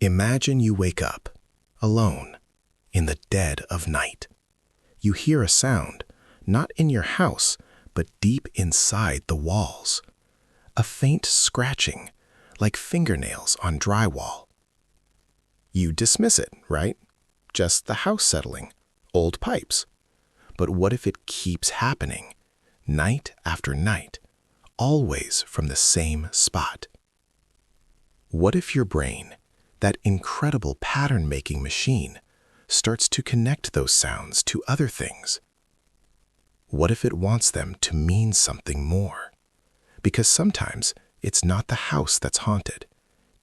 Imagine you wake up, alone, in the dead of night. You hear a sound, not in your house, but deep inside the walls. A faint scratching, like fingernails on drywall. You dismiss it, right? Just the house settling, old pipes. But what if it keeps happening, night after night, always from the same spot? What if your brain, that incredible pattern-making machine, starts to connect those sounds to other things? What if it wants them to mean something more? Because sometimes it's not the house that's haunted,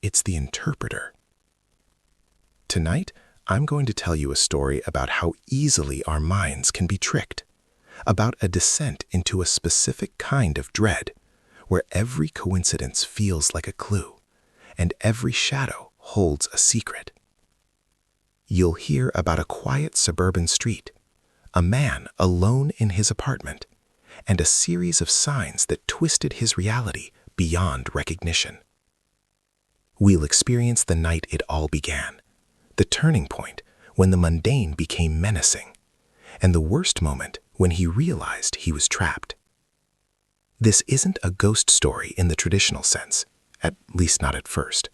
it's the interpreter. Tonight, I'm going to tell you a story about how easily our minds can be tricked, about a descent into a specific kind of dread, where every coincidence feels like a clue, and every shadow holds a secret. You'll hear about a quiet suburban street, a man alone in his apartment, and a series of signs that twisted his reality beyond recognition. We'll experience the night it all began, the turning point when the mundane became menacing, and the worst moment when he realized he was trapped. This isn't a ghost story in the traditional sense, at least not at first.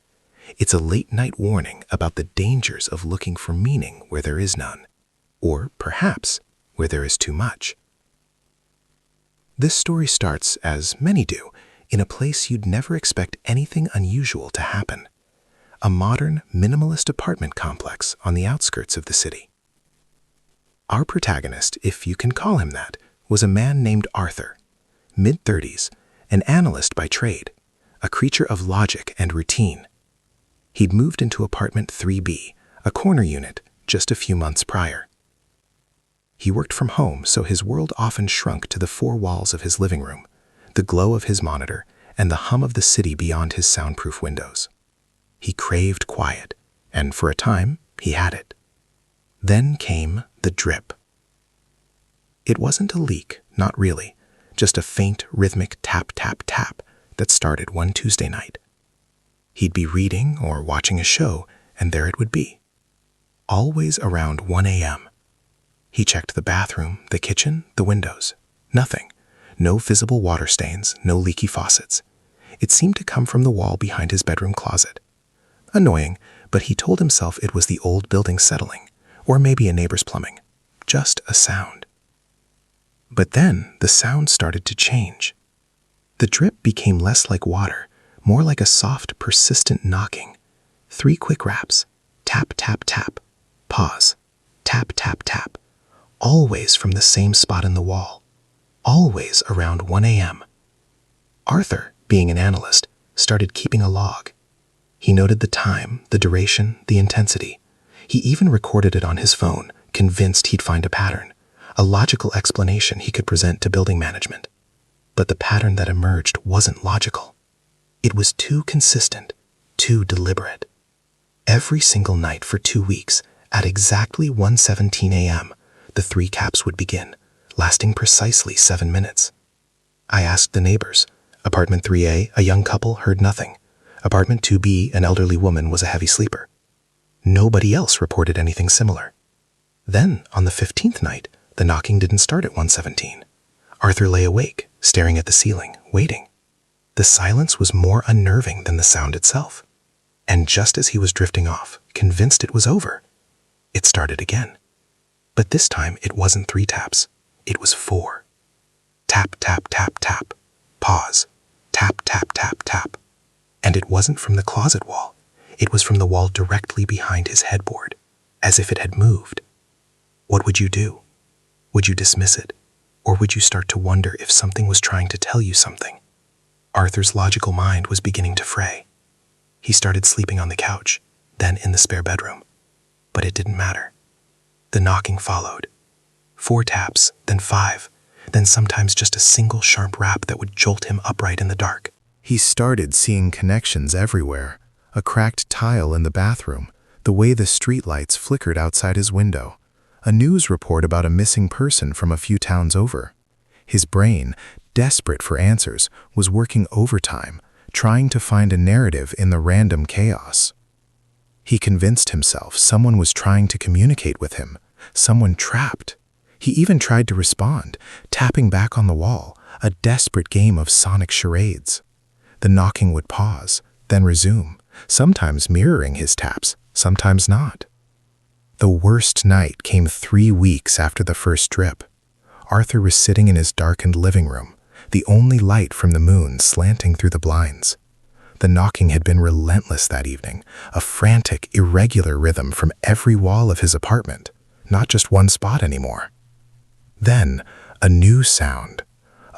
It's a late-night warning about the dangers of looking for meaning where there is none, or perhaps where there is too much. This story starts, as many do, in a place you'd never expect anything unusual to happen. A modern, minimalist apartment complex on the outskirts of the city. Our protagonist, if you can call him that, was a man named Arthur, mid-30s, an analyst by trade, a creature of logic and routine. He'd moved into apartment 3B, a corner unit, just a few months prior. He worked from home, so his world often shrunk to the four walls of his living room, the glow of his monitor, and the hum of the city beyond his soundproof windows. He craved quiet, and for a time, he had it. Then came the drip. It wasn't a leak, not really, just a faint, rhythmic tap, tap, tap that started one Tuesday night. He'd be reading or watching a show, and there it would be. Always around 1 a.m. He checked the bathroom, the kitchen, the windows. Nothing. No visible water stains, no leaky faucets. It seemed to come from the wall behind his bedroom closet. Annoying, but he told himself it was the old building settling, or maybe a neighbor's plumbing. Just a sound. But then the sound started to change. The drip became less like water, more like a soft, persistent knocking. 3 quick raps. Tap, tap, tap. Pause. Tap, tap, tap. Always from the same spot in the wall. Always around 1 a.m. Arthur, being an analyst, started keeping a log. He noted the time, the duration, the intensity. He even recorded it on his phone, convinced he'd find a pattern, a logical explanation he could present to building management. But the pattern that emerged wasn't logical. It was too consistent, too deliberate. Every single night for 2 weeks, at exactly 1:17 a.m., the 3 caps would begin, lasting precisely 7 minutes. I asked the neighbors. Apartment 3A, a young couple, heard nothing. Apartment 2B, an elderly woman, was a heavy sleeper. Nobody else reported anything similar. Then, on the 15th night, the knocking didn't start at 1:17. Arthur lay awake, staring at the ceiling, waiting. The silence was more unnerving than the sound itself. And just as he was drifting off, convinced it was over, it started again. But this time it wasn't 3 taps, it was 4. Tap, tap, tap, tap. Pause. Tap, tap, tap, tap. And it wasn't from the closet wall, it was from the wall directly behind his headboard, as if it had moved. What would you do? Would you dismiss it? Or would you start to wonder if something was trying to tell you something? Arthur's logical mind was beginning to fray. He started sleeping on the couch, then in the spare bedroom. But it didn't matter. The knocking followed. 4 taps, then 5, then sometimes just a single sharp rap that would jolt him upright in the dark. He started seeing connections everywhere. A cracked tile in the bathroom, the way the streetlights flickered outside his window, a news report about a missing person from a few towns over. His brain, desperate for answers, was working overtime, trying to find a narrative in the random chaos. He convinced himself someone was trying to communicate with him, someone trapped. He even tried to respond, tapping back on the wall, a desperate game of sonic charades. The knocking would pause, then resume, sometimes mirroring his taps, sometimes not. The worst night came 3 weeks after the first trip. Arthur was sitting in his darkened living room, the only light from the moon slanting through the blinds. The knocking had been relentless that evening, a frantic, irregular rhythm from every wall of his apartment, not just one spot anymore. Then, a new sound,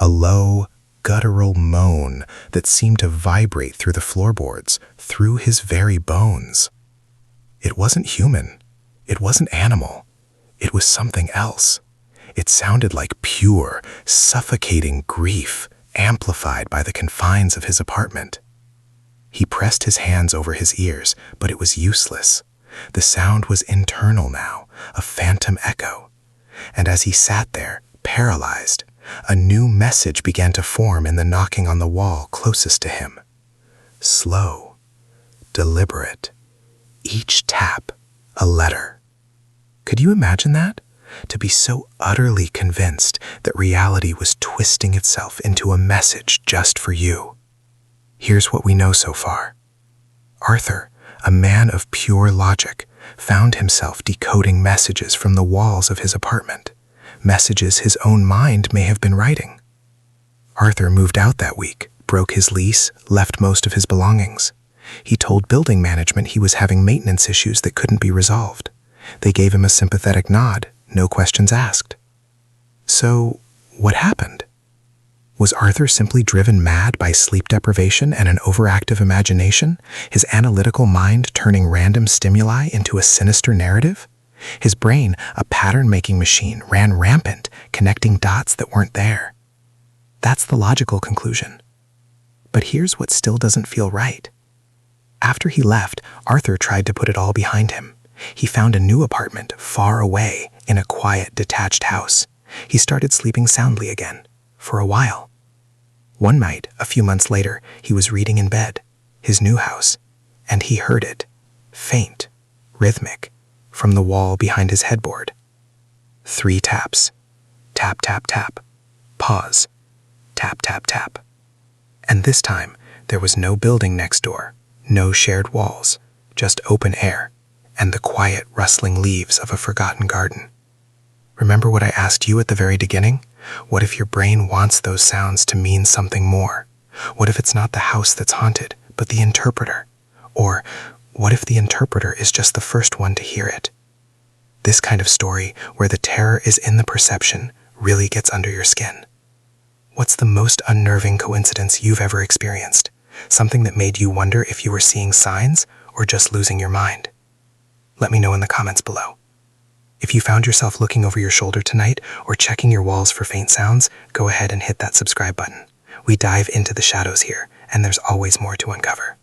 a low, guttural moan that seemed to vibrate through the floorboards, through his very bones. It wasn't human. It wasn't animal. It was something else. It sounded like pure, suffocating grief, amplified by the confines of his apartment. He pressed his hands over his ears, but it was useless. The sound was internal now, a phantom echo. And as he sat there, paralyzed, a new message began to form in the knocking on the wall closest to him. Slow, deliberate, each tap a letter. Could you imagine that? To be so utterly convinced that reality was twisting itself into a message just for you. Here's what we know so far. Arthur, a man of pure logic, found himself decoding messages from the walls of his apartment, messages his own mind may have been writing. Arthur moved out that week, broke his lease, left most of his belongings. He told building management he was having maintenance issues that couldn't be resolved. They gave him a sympathetic nod, no questions asked. So, what happened? Was Arthur simply driven mad by sleep deprivation and an overactive imagination, his analytical mind turning random stimuli into a sinister narrative? His brain, a pattern-making machine, ran rampant, connecting dots that weren't there. That's the logical conclusion. But here's what still doesn't feel right. After he left, Arthur tried to put it all behind him. He found a new apartment far away in a quiet, detached house. He started sleeping soundly again, for a while. One night, a few months later, he was reading in bed, his new house, and he heard it, faint, rhythmic, from the wall behind his headboard. 3 taps. Tap, tap, tap. Pause. Tap, tap, tap. And this time, there was no building next door, no shared walls, just open air, and the quiet, rustling leaves of a forgotten garden. Remember what I asked you at the very beginning? What if your brain wants those sounds to mean something more? What if it's not the house that's haunted, but the interpreter? Or what if the interpreter is just the first one to hear it? This kind of story, where the terror is in the perception, really gets under your skin. What's the most unnerving coincidence you've ever experienced? Something that made you wonder if you were seeing signs or just losing your mind? Let me know in the comments below. If you found yourself looking over your shoulder tonight or checking your walls for faint sounds, go ahead and hit that subscribe button. We dive into the shadows here, and there's always more to uncover.